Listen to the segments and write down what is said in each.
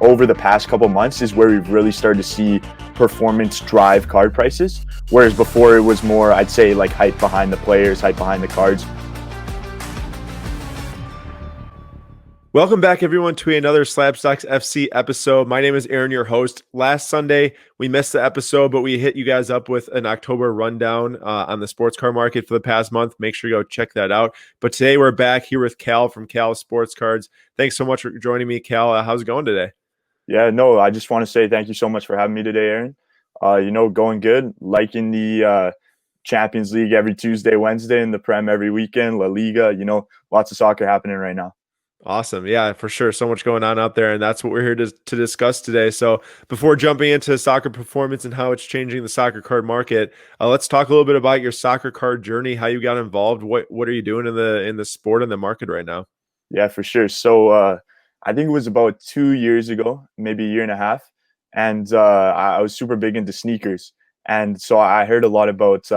over the past couple months is where we've really started to see performance drive card prices. Whereas before it was more, I'd say, like hype behind the players, hype behind the cards. Welcome back, everyone, to another Slabstocks FC episode. My name is Aaron, your host. Last Sunday, we missed the episode, but we hit you guys up with an October rundown on the sports car market for the past month. Make sure you go check that out. But today, we're back here with Cal from Cal Sports Cards. Thanks so much for joining me, Cal. How's it going today? Yeah, no, I just want to say thank you so much for having me today, Aaron. Going good. Liking the Champions League every Tuesday, Wednesday, and the Prem every weekend, La Liga. Lots of soccer happening right now. Awesome. Yeah, for sure. So much going on out there, and that's what we're here to discuss today. So before jumping into soccer performance and how it's changing the soccer card market, let's talk a little bit about your soccer card journey, how you got involved. What are you doing in the sport and the market right now? Yeah, for sure. So I think it was about 2 years ago, maybe a year and a half, and I was super big into sneakers, and so I heard a lot about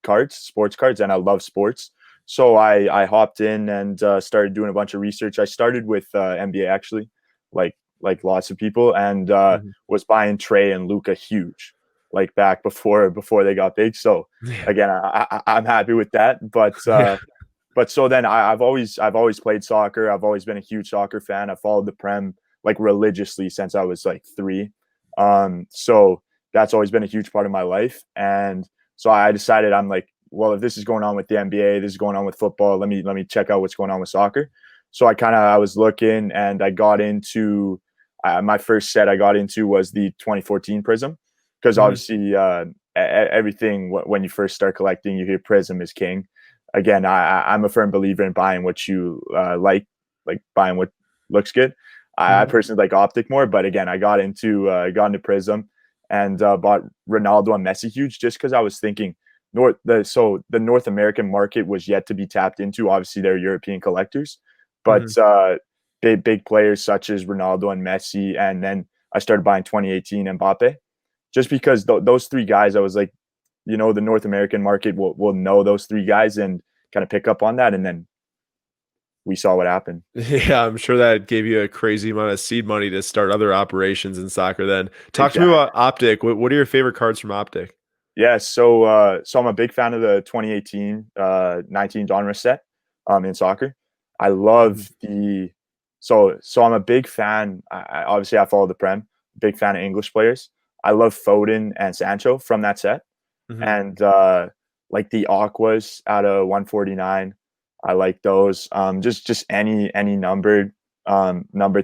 cards, sports cards, and I love sports. So I hopped in and started doing a bunch of research. I started with NBA actually, like lots of people, and Mhm. was buying Trey and Luca huge, like back before they got big. So Yeah. again, I'm happy with that, but. Yeah. But so then I've always played soccer. I've always been a huge soccer fan. I followed the Prem like religiously since I was like 3. So that's always been a huge part of my life. And so I decided I'm like, well, if this is going on with the NBA, this is going on with football. Let me check out what's going on with soccer. So I was looking and I got into my first set I got into was the 2014 Prism because Mhm. obviously everything when you first start collecting, you hear Prism is king. Again, I'm a firm believer in buying what you like buying what looks good. I Mhm. personally like Optic more, but again, I got into Prism and bought Ronaldo and Messi huge just because I was thinking the North American market was yet to be tapped into. Obviously, they're European collectors, but Mhm. big players such as Ronaldo and Messi, and then I started buying 2018 Mbappe, just because those three guys, I was like, the North American market will know those three guys and kind of pick up on that. And then we saw what happened. Yeah, I'm sure that gave you a crazy amount of seed money to start other operations in soccer. Then talk to me Exactly. about Optic. What are your favorite cards from Optic? Yeah. So I'm a big fan of the 2018 19 Donruss set in soccer. I Mhm. love so I'm a big fan. Obviously I follow the Prem, big fan of English players. I love Foden and Sancho from that set. Mhm. And like the Aquas out of 149. I like those. Just any numbered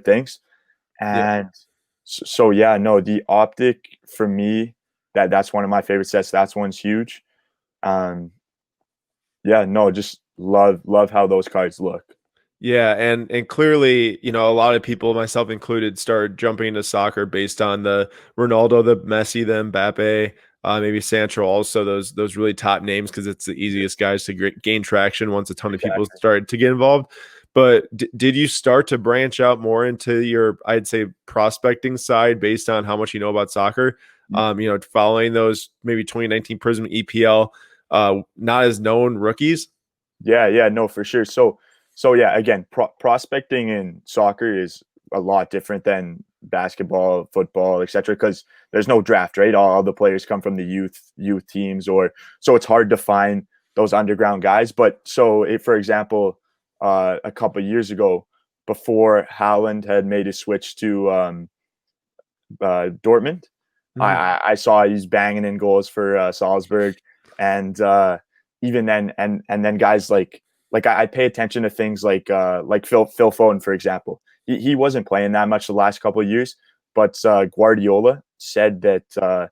things. Yeah. And so yeah, no, the Optic for me, that's one of my favorite sets. That's one's huge. Um, yeah, no, just love how those cards look. Yeah, and clearly, a lot of people, myself included, started jumping into soccer based on the Ronaldo, the Messi, the Mbappe, maybe Sancho, also those really top names because it's the easiest guys to gain traction once a ton of people Exactly. started to get involved. But did you start to branch out more into your, I'd say, prospecting side based on how much you know about soccer? Following those maybe 2019 Prism EPL, not as known rookies. Yeah, no, for sure. So yeah, again, prospecting in soccer is a lot different than basketball, football, etc. Because there's no draft, right? All the players come from the youth teams, or so it's hard to find those underground guys. But so, for example, a couple of years ago, before Haaland had made his switch to Dortmund, Mhm. I saw he's banging in goals for Salzburg, and even then, and then guys like I pay attention to things like Phil Foden, for example. He wasn't playing that much the last couple of years, but Guardiola said that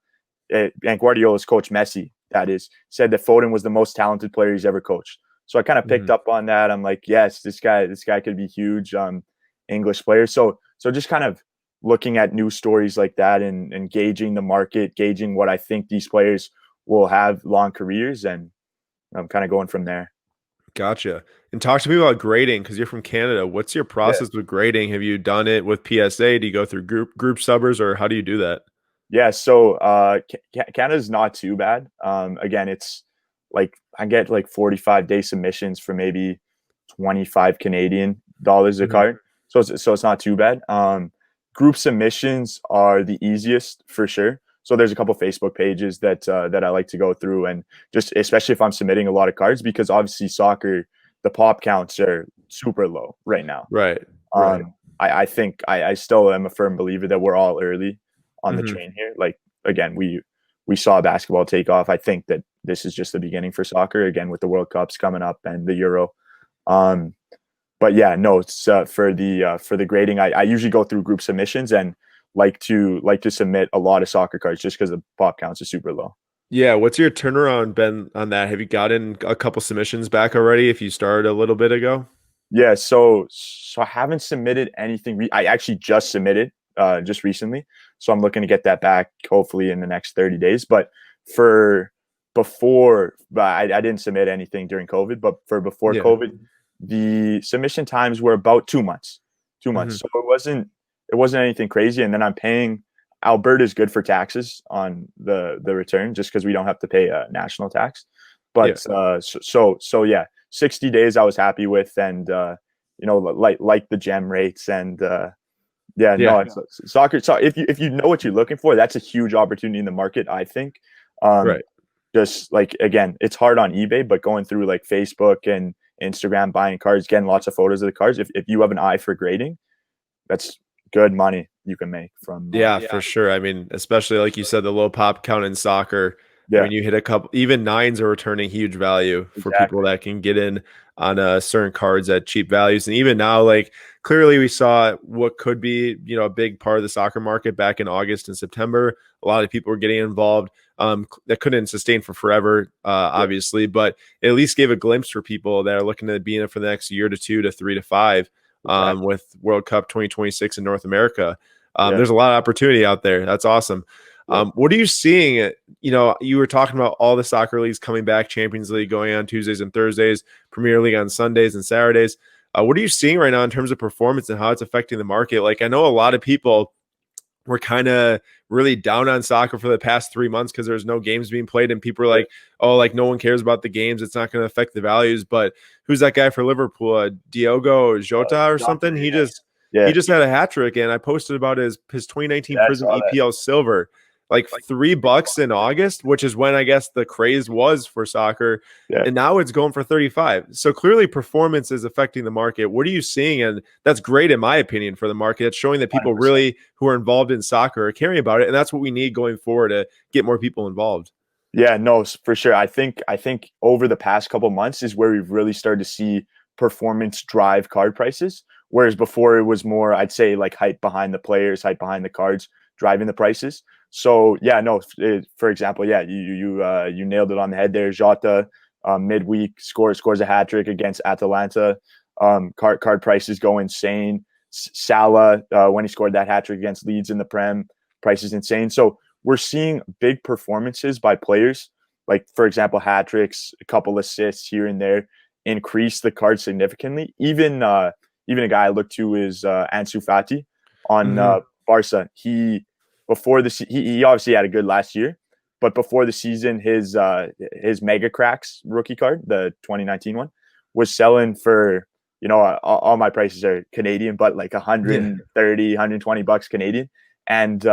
and Guardiola's coach Messi, that is, said that Foden was the most talented player he's ever coached. So I kind of picked Mhm. up on that. I'm like, yes, this guy could be huge. English player. So just kind of looking at news stories like that and gauging the market, gauging what I think these players will have long careers, and I'm kind of going from there. Gotcha. And talk to me about grading because you're from Canada. What's your Yeah. process with grading? Have you done it with PSA? Do you go through group subbers or how do you do that? Yeah, so Canada's not too bad. Again, it's like I get like 45-day submissions for maybe 25 Canadian dollars a Mhm. card. So it's not too bad. group submissions are the easiest for sure. So there's a couple Facebook pages that I like to go through, and just especially if I'm submitting a lot of cards, because obviously soccer, the pop counts are super low right now. Right. Right. I think I still am a firm believer that we're all early on the Hmm. train here. Like again, we saw basketball take off. I think that this is just the beginning for soccer again with the World Cups coming up and the Euro. Um, but yeah, no, it's for the grading. I usually go through group submissions and like to submit a lot of soccer cards just because the pop counts are super low. Yeah. What's your turnaround been on that? Have you gotten a couple submissions back already if you started a little bit ago? Yeah, so I haven't submitted anything. I actually just submitted just recently, so I'm looking to get that back hopefully in the next 30 days. But for but I didn't submit anything during COVID. But for before Yeah. COVID, the submission times were about 2 months, 2 months. Hmm. So it wasn't anything crazy. And then I'm paying. Alberta is good for taxes on the return, just because we don't have to pay a national tax. Yeah. But so yeah, 60 days I was happy with, and like the gem rates, and yeah, no, Yeah. it's soccer. So if you know what you're looking for, that's a huge opportunity in the market, I think. um Right. just like, again, it's hard on eBay, but going through like Facebook and Instagram, buying cards, getting lots of photos of the cards, if you have an eye for grading, that's good money you can make from Yeah, for sure. I mean, especially like you said, the low pop count in soccer. I yeah, mean, you hit a couple, even nines are returning huge value for people exactly, that can get in on certain cards at cheap values. And even now, like clearly we saw what could be, a big part of the soccer market back in August and September. A lot of people were getting involved. That couldn't sustain for forever, yeah, obviously, but it at least gave a glimpse for people that are looking to be in it for the next year to 2 to 3 to 5 exactly, with World Cup 2026 in North America. yeah, There's a lot of opportunity out there. That's awesome. yeah. What are you seeing? You were talking about all the soccer leagues coming back, Champions League going on Tuesdays and Thursdays, Premier League on Sundays and Saturdays. What are you seeing right now in terms of performance and how it's affecting the market? Like, I know a lot of people were kind of really down on soccer for the past 3 months because there's no games being played, and people are Yeah. like, "Oh, like no one cares about the games; it's not going to affect the values." But who's that guy for Liverpool? Diogo Jota or Jota, something? He yeah, just he yeah, just had a hat trick, and I posted about his 2019 yeah, I Prism saw that. EPL Silver, like $3 in August, which is when I guess the craze was for soccer, Yeah, and now it's going for 35. So clearly, performance is affecting the market. What are you seeing? And that's great, in my opinion, for the market. It's showing that people 100%. really who are involved in soccer are caring about it, and that's what we need going forward to get more people involved. Yeah, no, for sure. I think over the past couple months is where we've really started to see performance drive card prices. Whereas before it was more, I'd say, like hype behind the players, hype behind the cards, driving the prices. So yeah, no. For example, yeah, you nailed it on the head there. Jota, midweek scores a hat trick against Atalanta. Card prices go insane. Salah, when he scored that hat trick against Leeds in the Prem, price is insane. So we're seeing big performances by players, like for example, hat tricks, a couple assists here and there, increase the card significantly. Even a guy I look to is Ansu Fati on Hmm. Barca. He obviously had a good last year, but before the season, his Mega Cracks rookie card, the 2019 one, was selling for, all my prices are Canadian, but like Yeah. 130, $120 Canadian, and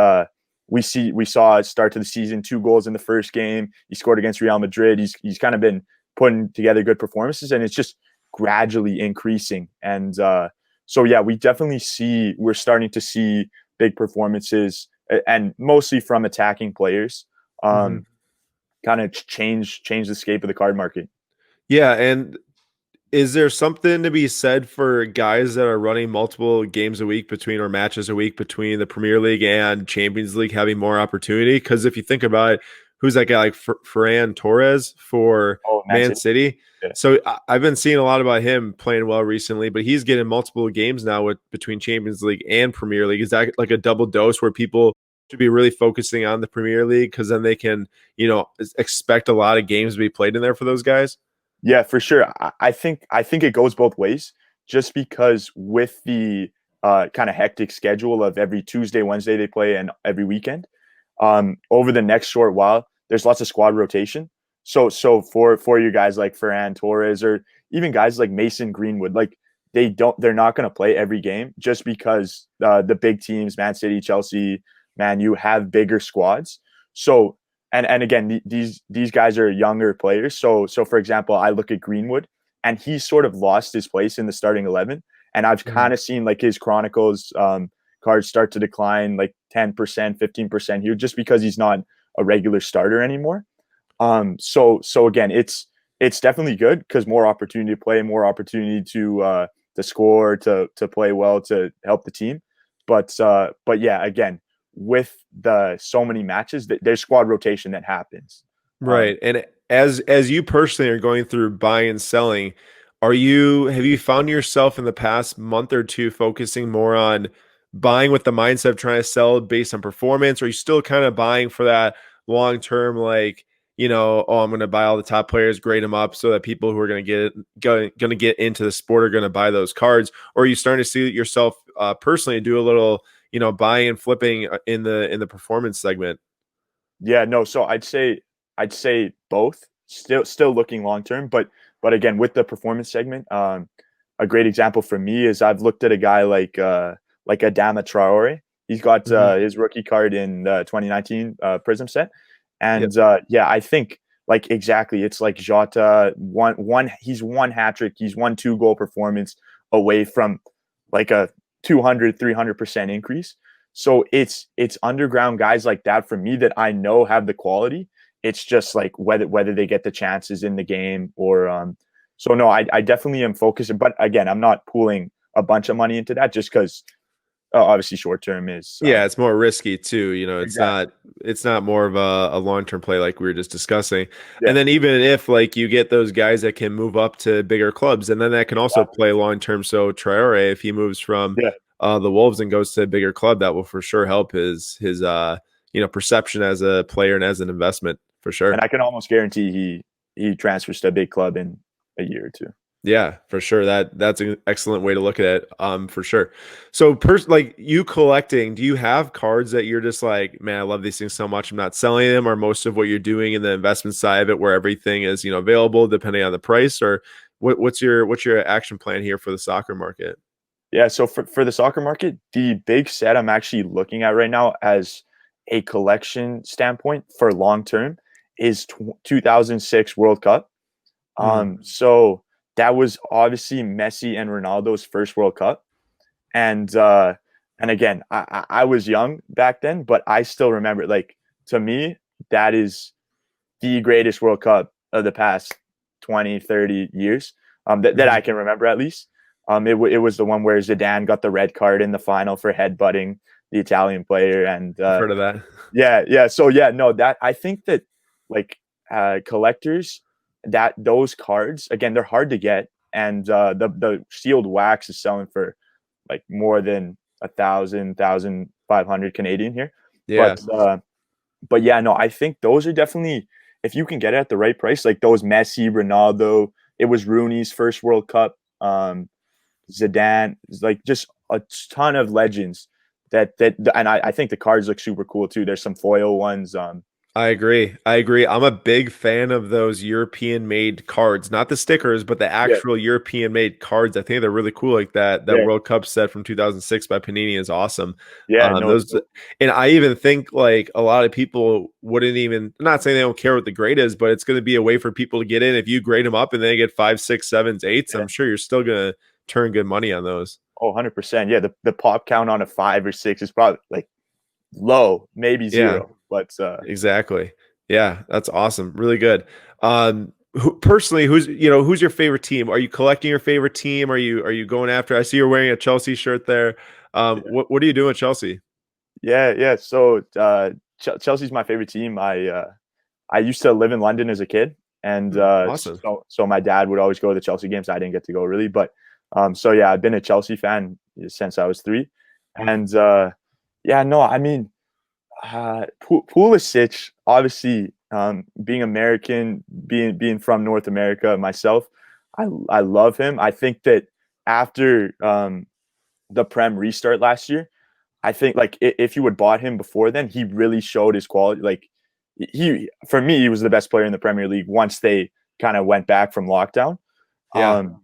we saw start to the season, 2 goals in the first game. He scored against Real Madrid. He's kind of been putting together good performances, and it's just gradually increasing. And so yeah, we're starting to see big performances, and mostly from attacking players. Hmm. Um, Kind of change the scape of the card market. Yeah, and is there something to be said for guys that are running multiple games a week between or matches a week between the Premier League and Champions League having more opportunity? Because if you think about it, who's that guy like Ferran Torres for Oh, Man Man City. City? Yeah. So I've been seeing a lot about him playing well recently, but he's getting multiple games now with between Champions League and Premier League. Is that like a double dose where people should be really focusing on the Premier League because then they can, expect a lot of games to be played in there for those guys? Yeah, for sure. I think it goes both ways, just because with the kind of hectic schedule of every Tuesday, Wednesday they play, and every weekend. Over the next short while, there's lots of squad rotation. So for you guys like Ferran Torres, or even guys like Mason Greenwood, like they're not going to play every game just because the big teams, Man City, Chelsea, Man U, have bigger squads. So and again, these guys are younger players. So for example, I look at Greenwood, and he's sort of lost his place in the starting 11. And I've Mhm. kind of seen like his Chronicles cards start to decline like 10%, 15% here, just because he's not a regular starter anymore. So again, it's definitely good because more opportunity to play, more opportunity to score, to play well, to help the team. But yeah, again, with the so many matches, there's squad rotation that happens. Right. And as you personally are going through buying and selling, have you found yourself in the past month or two focusing more on buying with the mindset of trying to sell based on performance? Or are you still kind of buying for that long term, like, oh, I'm going to buy all the top players, grade them up so that people who are going to get into the sport are going to buy those cards? Or are you starting to see yourself personally do a little, buying and flipping in the performance segment? Yeah, no. So I'd say both. Still looking long term, but again with the performance segment, a great example for me is I've looked at a guy like Adama Traore. He's got Mhm. his rookie card in the 2019 Prism set, Yep. and yeah, I think like exactly it's like Jota one he's one hat trick, he's one 2 goal performance away from like a 200-300% increase. So it's underground guys like that for me that I know have the quality. It's just like whether they get the chances in the game or so no, I definitely am focusing, but again, I'm not pooling a bunch of money into that just because obviously short term is Yeah, it's more risky too. exactly. It's not more of a long-term play like we were just discussing. And Yeah, then even if like you get those guys that can move up to bigger clubs, and then that can also exactly. play long-term. So Traore, if he moves from Yeah, the Wolves and goes to a bigger club, that will for sure help his perception as a player and as an investment for and sure. I can almost guarantee he transfers to a big club in a year or two. Yeah, for sure. That's an excellent way to look at it. For sure. So, like you collecting, do you have cards that you're just like, man, I love these things so much, I'm not selling them, or most of what you're doing in the investment side of it, where everything is available depending on the price, or what's your action plan here for the soccer market? Yeah, so for the soccer market, the big set I'm actually looking at right now as a collection standpoint for long term is 2006 World Cup. Mm, So that was obviously Messi and Ronaldo's first World Cup, and again, I was young back then, but I still remember. Like to me, that is the greatest World Cup of the past 20, 30 years that mhm. I can remember at least. It was the one where Zidane got the red card in the final for headbutting the Italian player. And I've heard of that. yeah, yeah. So, yeah, no, that I think that like collectors, that those cards, again, they're hard to get. And the sealed wax is selling for like more than 1,500 Canadian here. Yeah, But yeah, no, I think those are definitely if you can get it at the right price, like those Messi, Ronaldo, it was Rooney's first World Cup, Zidane, like just a ton of legends and I think the cards look super cool too. There's some foil ones. I agree. I agree. I'm a big fan of those European made cards, not the stickers, but the Yeah, actual European made cards. I think they're really cool. Like that yeah, World Cup set from 2006 by Panini is awesome. yeah, no, Those, and I even think like a lot of people wouldn't even, I'm not saying they don't care what the grade is, but it's going to be a way for people to get in. If you grade them up and they get five, six, sevens, eights, yeah. I'm sure you're still going to turn good money on those. Oh, 100%. Yeah, the pop count on a 5 or 6 is probably like low, maybe Yeah. zero. But Exactly. Yeah, that's awesome. Really good. Personally, who's your favorite team? Are you collecting your favorite team? Are you going after? I see you're wearing a Chelsea shirt there. What are you doing with Chelsea? yeah, yeah. So Chelsea's my favorite team. I used to live in London as a kid, and Awesome. so my dad would always go to the Chelsea games. I didn't get to go really, but so yeah, I've been a Chelsea fan since I was 3, and yeah, no, I mean, Pulisic, obviously, being American, being from North America myself, I love him. I think that after the Prem restart last year, I think like if you had bought him before then, he really showed his quality. Like he, for me, he was the best player in the Premier League once they kind of went back from lockdown. Yeah. Um,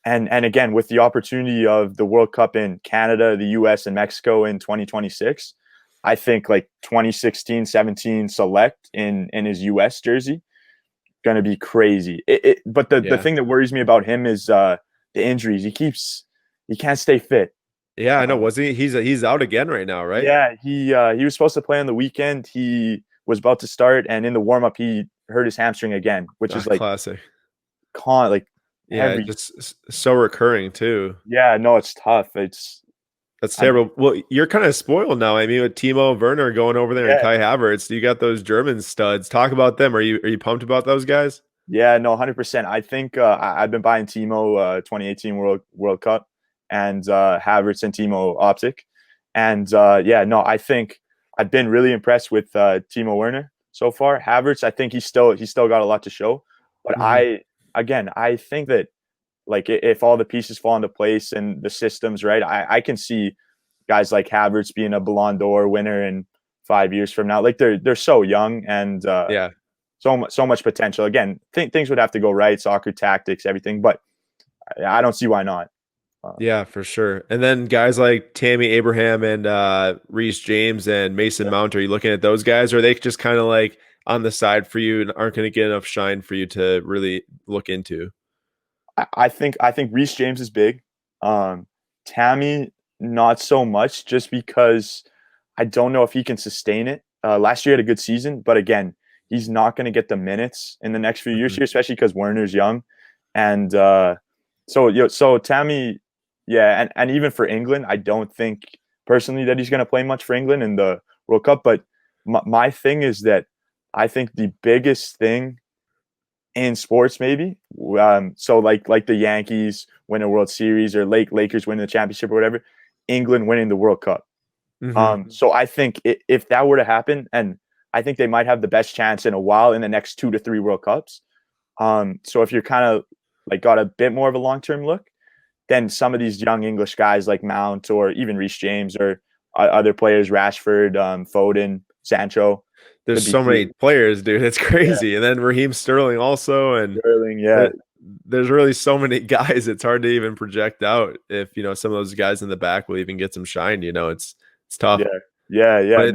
and again, with the opportunity of the World Cup in Canada, the US, and Mexico in 2026, I think like 2016, 17 select in his US jersey going to be crazy. But the Yeah. thing that worries me about him is the injuries. He can't stay fit. Yeah, I know. Um, Was he? He's out again right now, right? yeah, he was supposed to play on the weekend. He was about to start, and in the warm up, he hurt his hamstring again, which Ah, is like classic. like Yeah, every. just so recurring too. Yeah, no, it's tough. It's That's I'm terrible. Well, you're kind of spoiled now. I mean, with Timo Werner going over there and yeah Kai Havertz, you got those German studs. Talk about them. Are you pumped about those guys? Yeah, no, 100%. I think I've been buying Timo 2018 World Cup and Havertz and Timo Optic, and yeah, no, I think I've been really impressed with Timo Werner so far. Havertz, I think he's still got a lot to show, but Hmm. I think that like if all the pieces fall into place and the systems right, I can see guys like Havertz being a Ballon d'Or winner in 5 years from now. Like they're so young and Yeah. so much potential. Again, things would have to go right, soccer tactics, everything, but I don't see why not. Yeah, for sure. And then guys like Tammy Abraham and Reese James and Mason Yeah. Mount, are you looking at those guys? Or are they just kind of like on the side for you and aren't going to get enough shine for you to really look into? I think Reese James is big. Tammy not so much, just because I don't know if he can sustain it. Last year he had a good season, but again, he's not going to get the minutes in the next few years Hmm. here, especially because Werner's young, and so Tammy, yeah, and even for England, I don't think personally that he's going to play much for England in the World Cup. But my thing is that I think the biggest thing in sports maybe. So like the Yankees win a World Series or Lakers winning the championship or whatever, England winning the World Cup. Hmm. So I think if that were to happen, and I think they might have the best chance in a while in the next 2 to 3 World Cups. So if you're kind of like got a bit more of a long term look, then some of these young English guys like Mount or even Reece James or other players, Rashford, Foden, Sancho, There's could be so many really. players, dude. It's Yeah, crazy. And then Raheem Sterling also. And Sterling, yeah, there, there's really so many guys. It's hard to even project out if, some of those guys in the back will even get some shine. It's tough. yeah, yeah, But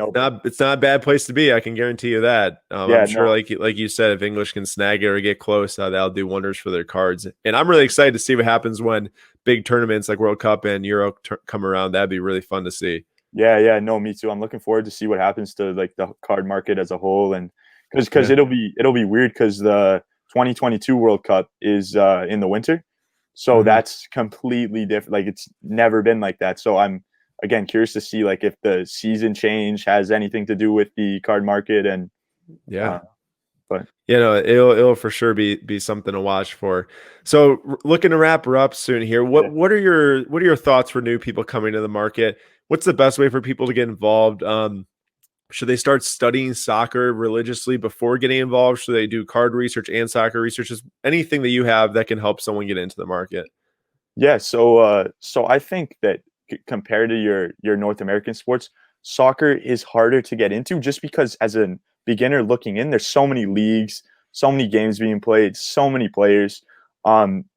it's no, not a bad place to be. I can guarantee you that. I'm yeah, sure, no, like you said, if English can snag it or get close, that'll do wonders for their cards. And I'm really excited to see what happens when big tournaments like World Cup and Euro come around. That'd be really fun to see. yeah, no, me too. I'm looking forward to see what happens to like the card market as a whole, and because Yeah. it'll be weird because the 2022 World Cup is in the winter, so Hmm. that's completely different. Like it's never been like that. So I'm again curious to see like if the season change has anything to do with the card market, and Yeah. uh, but It'll for sure be something to watch for. So looking to wrap her up soon here. yeah. What are your thoughts for new people coming to the market? What's the best way for people to get involved? Should they start studying soccer religiously before getting involved? Should they do card research and soccer research? Just anything that you have that can help someone get into the market. Yeah, so I think that compared to your North American sports, soccer is harder to get into just because as a beginner looking in, there's so many leagues, so many games being played, so many players.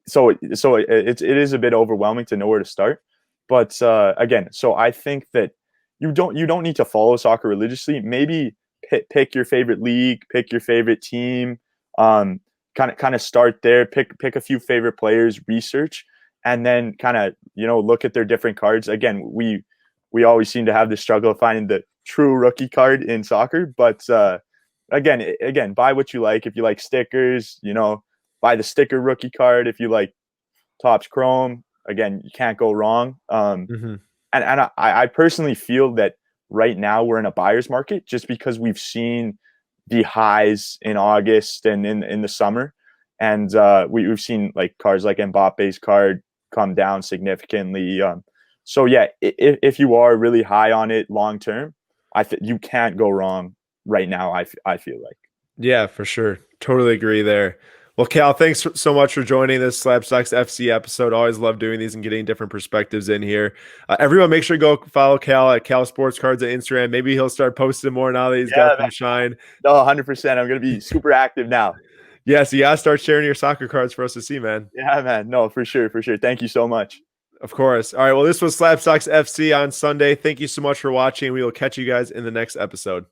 So it is a bit overwhelming to know where to start. But again, so I think that you don't need to follow soccer religiously. Maybe pick your favorite league, pick your favorite team. Um, kind of start there. Pick a few favorite players, research and then kind of look at their different cards. Again, we always seem to have the struggle of finding the true rookie card in soccer, but again, buy what you like. If you like stickers, buy the sticker rookie card. If you like Topps Chrome, again, you can't go wrong. Hmm. And I personally feel that right now we're in a buyer's market just because we've seen the highs in August and in the summer, and we've seen like cards like Mbappe's card come down significantly. So yeah, if you are really high on it long term, you can't go wrong right now. I feel like. Yeah, for sure. Totally agree there. Well, Cal, thanks so much for joining this Slapstocks FC episode. Always love doing these and getting different perspectives in here. Everyone, make sure to go follow Cal at Cal Sports Cards on Instagram. Maybe he'll start posting more now that he's got Yeah, some shine. no, 100%. I'm gonna be super active now. Yeah, so you gotta start sharing your soccer cards for us to see, man. Yeah, man. No, for sure, for sure. Thank you so much. Of course. All right. Well, this was Slabstocks FC on Sunday. Thank you so much for watching. We will catch you guys in the next episode.